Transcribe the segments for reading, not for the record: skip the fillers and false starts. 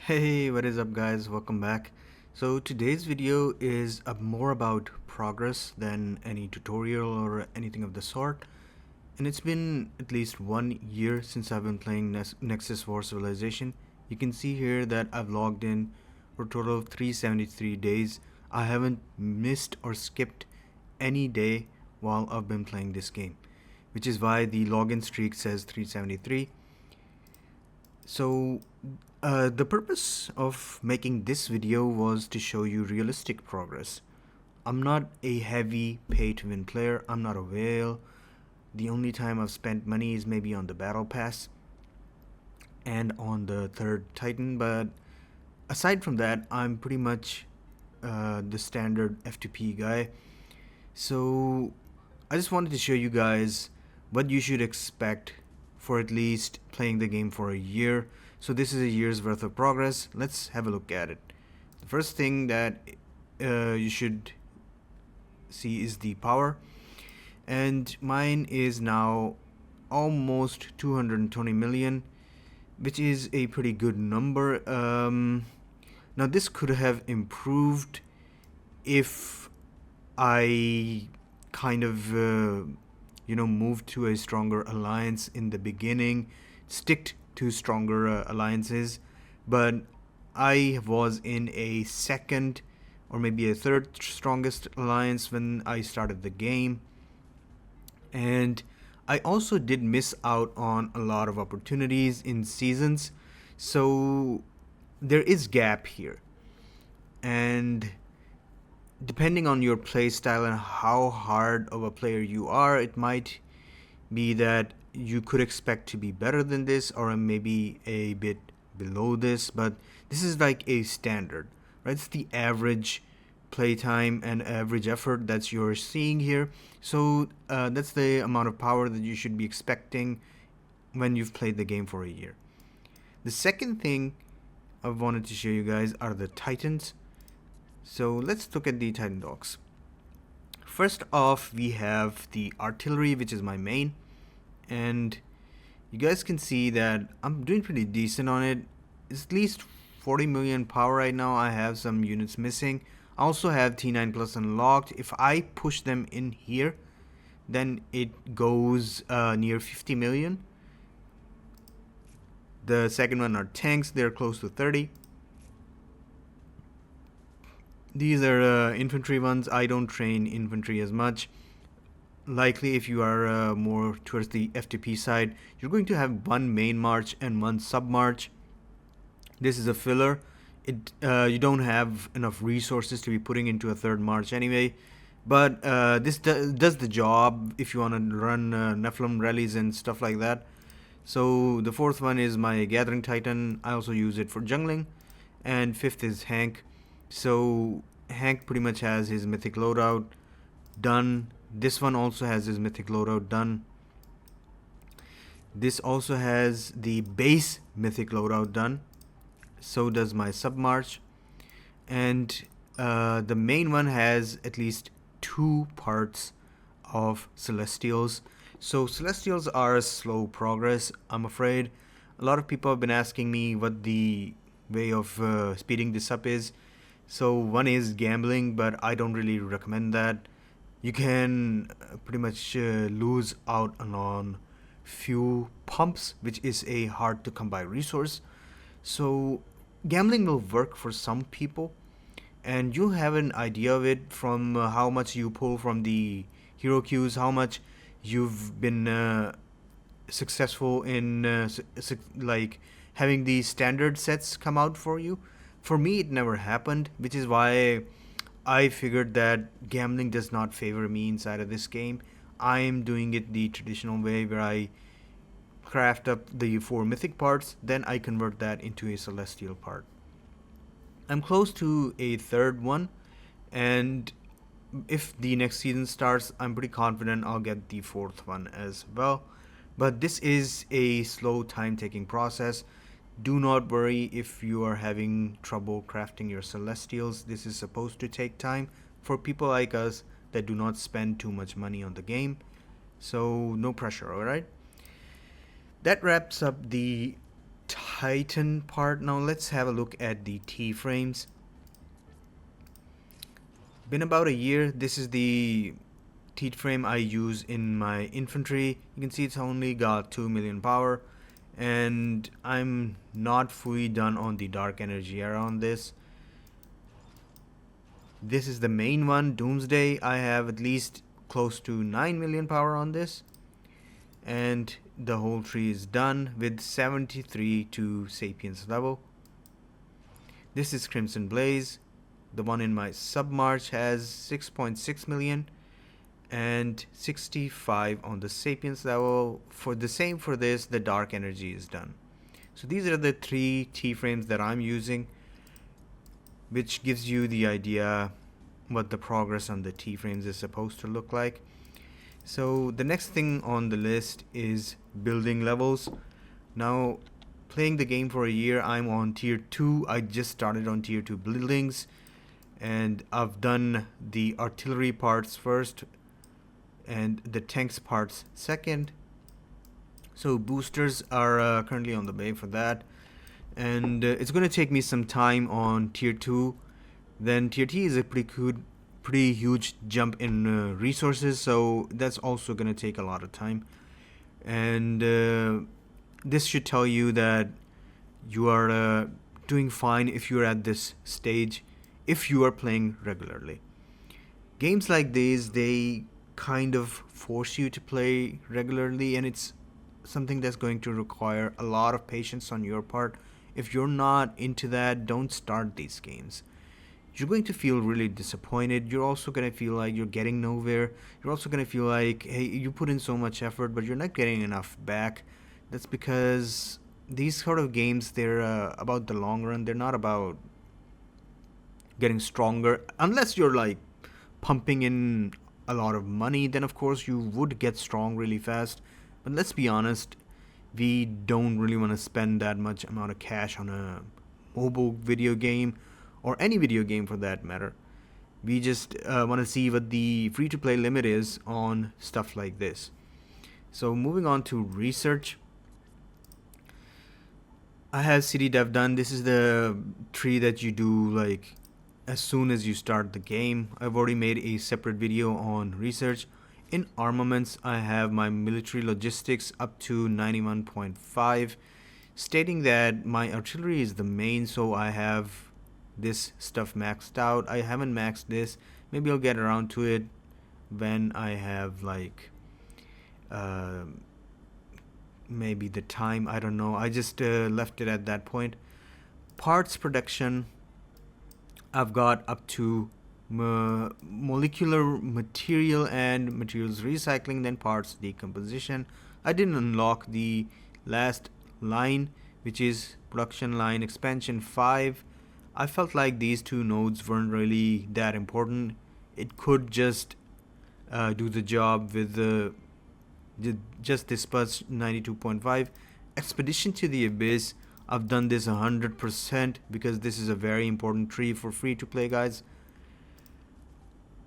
Hey, what is up guys? Welcome back. So today's video is more about progress than any tutorial or anything of the sort. And it's been at least 1 year since I've been playing Nexus War Civilization. You can see here that I've logged in for a total of 373 days. I haven't missed or skipped any day while I've been playing this game, which is why the login streak says 373. So the purpose of making this video was to show you realistic progress. I'm not a heavy pay-to-win player. I'm not a whale. The only time I've spent money is maybe on the battle pass and on the third Titan, but aside from that, I'm pretty much the standard F2P guy. So I just wanted to show you guys what you should expect for at least playing the game for a year. So this is a year's worth of progress. Let's have a look at it. The first thing that you should see is the power, and mine is now almost 220 million, which is a pretty good number. Now this could have improved if I kind of moved to a stronger alliance in the beginning, stick to stronger alliances, but I was in a second or maybe a third strongest alliance when I started the game, and I also did miss out on a lot of opportunities in seasons, so there is gap here. And depending on your play style and how hard of a player you are, it might be that you could expect to be better than this or maybe a bit below this, but this is like a standard, right? It's the average playtime and average effort that you're seeing here. So that's the amount of power that you should be expecting when you've played the game for a year. The second thing I wanted to show you guys are the Titans. So let's look at the Titan dogs. First off, we have the artillery, which is my main, and you guys can see that I'm doing pretty decent on it. It's at least 40 million power right now. I have some units missing. I also have T9 plus unlocked. If I push them in here, then it goes near 50 million. The second one are tanks. They're close to 30. These are infantry ones. I don't train infantry as much. Likely, if you are more towards the FTP side, you're going to have one main march and one sub march. This is a filler. You don't have enough resources to be putting into a third march anyway, but this does the job if you want to run Nephilim rallies and stuff like that. So the fourth one is my Gathering Titan. I also use it for jungling, and fifth is Hank. So Hank pretty much has his mythic loadout done. This one also has his mythic loadout done. This also has the base mythic loadout done. So does my submarch. And the main one has at least 2 parts of Celestials. So Celestials are a slow progress, I'm afraid. A lot of people have been asking me what the way of speeding this up is. So one is gambling, but I don't really recommend that. You can pretty much lose out on few pumps, which is a hard to come by resource. So gambling will work for some people, and you have an idea of it from how much you pull from the hero queues, how much you've been successful in like having the standard sets come out for you. For me, it never happened, which is why I figured that gambling does not favor me inside of this game. I'm doing it the traditional way, where I craft up the 4 mythic parts, then I convert that into a celestial part. I'm close to a third one, and if the next season starts, I'm pretty confident I'll get the 4th one as well. But this is a slow time taking process. Do not worry if you are having trouble crafting your celestials. This is supposed to take time for people like us that do not spend too much money on the game. So no pressure, alright? That wraps up the Titan part. Now let's have a look at the T frames. Been about a year. This is the T frame I use in my infantry. You can see it's only got 2 million power, and I'm not fully done on the dark energy era on this. This is the main one, Doomsday. I have at least close to 9 million power on this, and the whole tree is done with 73 to Sapiens level. This is Crimson Blaze. The one in my submarch has 6.6 million and 65 on the Sapiens level. For the same for this, the dark energy is done. So these are the 3 T frames that I'm using, which gives you the idea what the progress on the T frames is supposed to look like. So the next thing on the list is building levels. Now, playing the game for a year, I'm on tier 2. I just started on tier 2 buildings, and I've done the artillery parts first and the tanks parts second. So boosters are currently on the way for that, and it's going to take me some time on tier 2. Then tier T is a pretty huge jump in resources, so that's also going to take a lot of time. And this should tell you that you are doing fine if you're at this stage, if you are playing regularly. Games like these, they kind of force you to play regularly, and it's something that's going to require a lot of patience on your part. If you're not into that, don't start these games. You're going to feel really disappointed. You're also going to feel like you're getting nowhere. You're also going to feel like, hey, you put in so much effort, but you're not getting enough back. That's because these sort of games, they're about the long run. They're not about getting stronger. Unless you're like pumping in a lot of money, then of course you would get strong really fast. But let's be honest, we don't really want to spend that much amount of cash on a mobile video game, or any video game for that matter. We just want to see what the free-to-play limit is on stuff like this. So moving on to research, I have city dev done. This is the tree that you do like as soon as you start the game. I've already made a separate video on research. In armaments, I have my military logistics up to 91.5, stating that my artillery is the main, so I have this stuff maxed out. I haven't maxed this. Maybe I'll get around to it when I have like maybe the time. I don't know. I just left it at that point. Parts production, I've got up to molecular material and materials recycling, then parts decomposition. I didn't unlock the last line, which is production line expansion 5. I felt like these 2 nodes weren't really that important. It could just do the job with just dispatch 92.5. Expedition to the Abyss, I've done this 100% because this is a very important tree for free to play guys.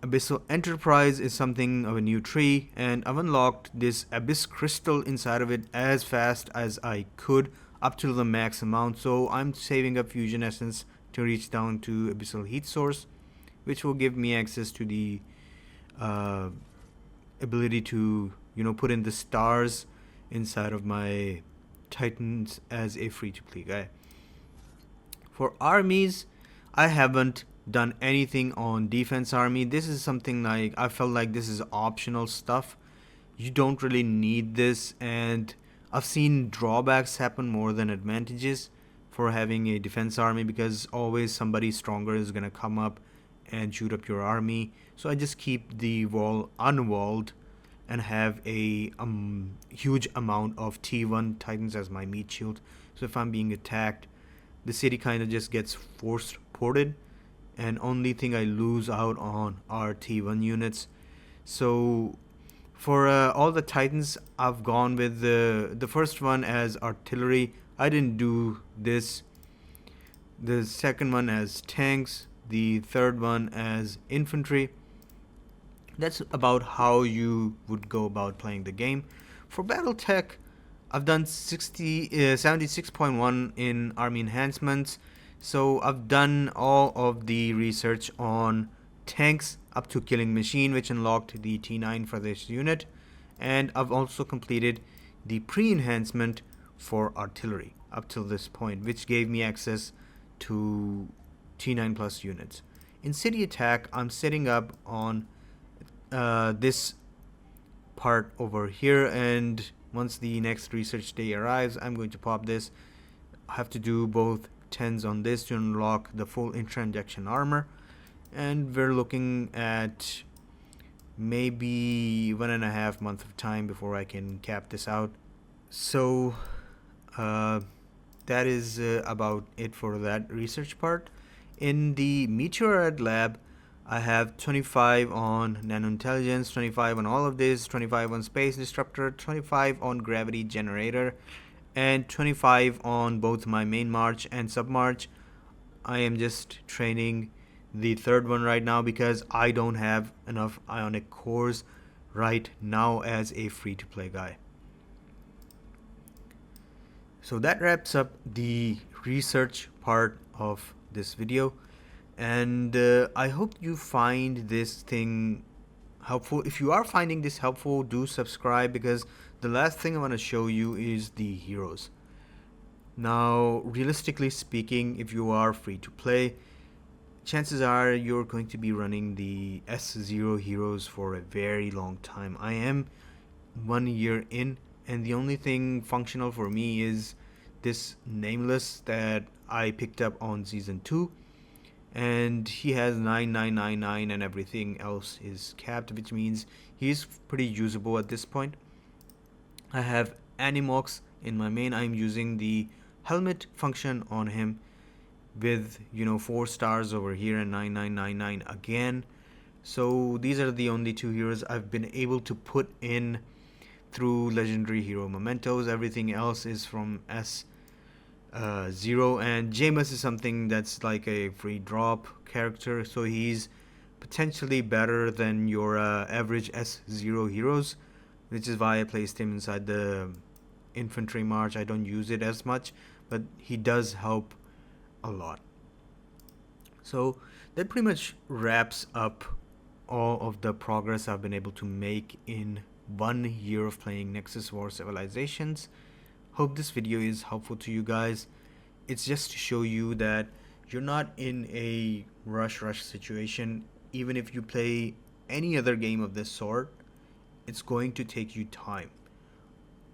Abyssal Enterprise is something of a new tree, and I've unlocked this Abyss crystal inside of it as fast as I could up to the max amount, so I'm saving up fusion essence to reach down to Abyssal Heat Source, which will give me access to the ability to put in the stars inside of my Titans as a free-to-play guy. For armies, I haven't done anything on defense army. This is something like I felt like this is optional stuff. You don't really need this, and I've seen drawbacks happen more than advantages for having a defense army, because always somebody stronger is going to come up and shoot up your army. So I just keep the wall unwalled and have a huge amount of T1 Titans as my meat shield. So if I'm being attacked, the city kind of just gets forced ported, and only thing I lose out on are T1 units. So for all the Titans, I've gone with the first one as artillery. I didn't do this. The second one as tanks, the third one as infantry. That's about how you would go about playing the game. For Battletech, I've done 76.1 in army enhancements. So I've done all of the research on tanks up to killing machine, which unlocked the T9 for this unit. And I've also completed the pre-enhancement for artillery up till this point, which gave me access to T9 plus units. In city attack, I'm setting up on this part over here, and once the next research day arrives, I'm going to pop this. I have to do both 10s on this to unlock the full intra-injection armor, and we're looking at maybe 1.5 months of time before I can cap this out. So that is about it for that research part. In the Meteorite lab, I have 25 on nanointelligence, 25 on all of this, 25 on space disruptor, 25 on gravity generator, and 25 on both my main march and submarch. I am just training the third one right now because I don't have enough ionic cores right now as a free-to-play guy. So that wraps up the research part of this video, and I hope you find this thing helpful. If you are finding this helpful, do subscribe, because the last thing I want to show you is the heroes. Now, realistically speaking, if you are free to play, chances are you're going to be running the S0 heroes for a very long time. I am 1 year in, and the only thing functional for me is this Nameless that I picked up on season 2, and he has 9999 and everything else is capped, which means he's pretty usable at this point. I have Animox in my main. I'm using the helmet function on him with 4 stars over here and 9999 again. So these are the only 2 heroes I've been able to put in through legendary hero mementos. Everything else is from S0, and Jameis is something that's like a free drop character, so he's potentially better than your average S0 heroes, which is why I placed him inside the infantry march. I don't use it as much, but he does help a lot. So that pretty much wraps up all of the progress I've been able to make in 1 year of playing Nexus War Civilizations. Hope this video is helpful to you guys. It's just to show you that you're not in a rush situation. Even if you play any other game of this sort, it's going to take you time.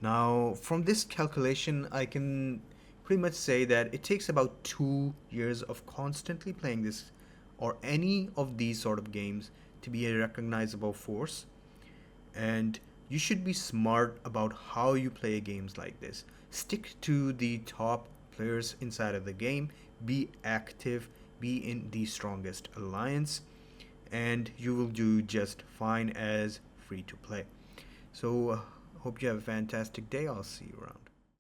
Now, from this calculation, I can pretty much say that it takes about 2 years of constantly playing this or any of these sort of games to be a recognizable force. And you should be smart about how you play games like this. Stick to the top players inside of the game, be active, be in the strongest alliance, and you will do just fine as free to play. So hope you have a fantastic day. I'll see you around.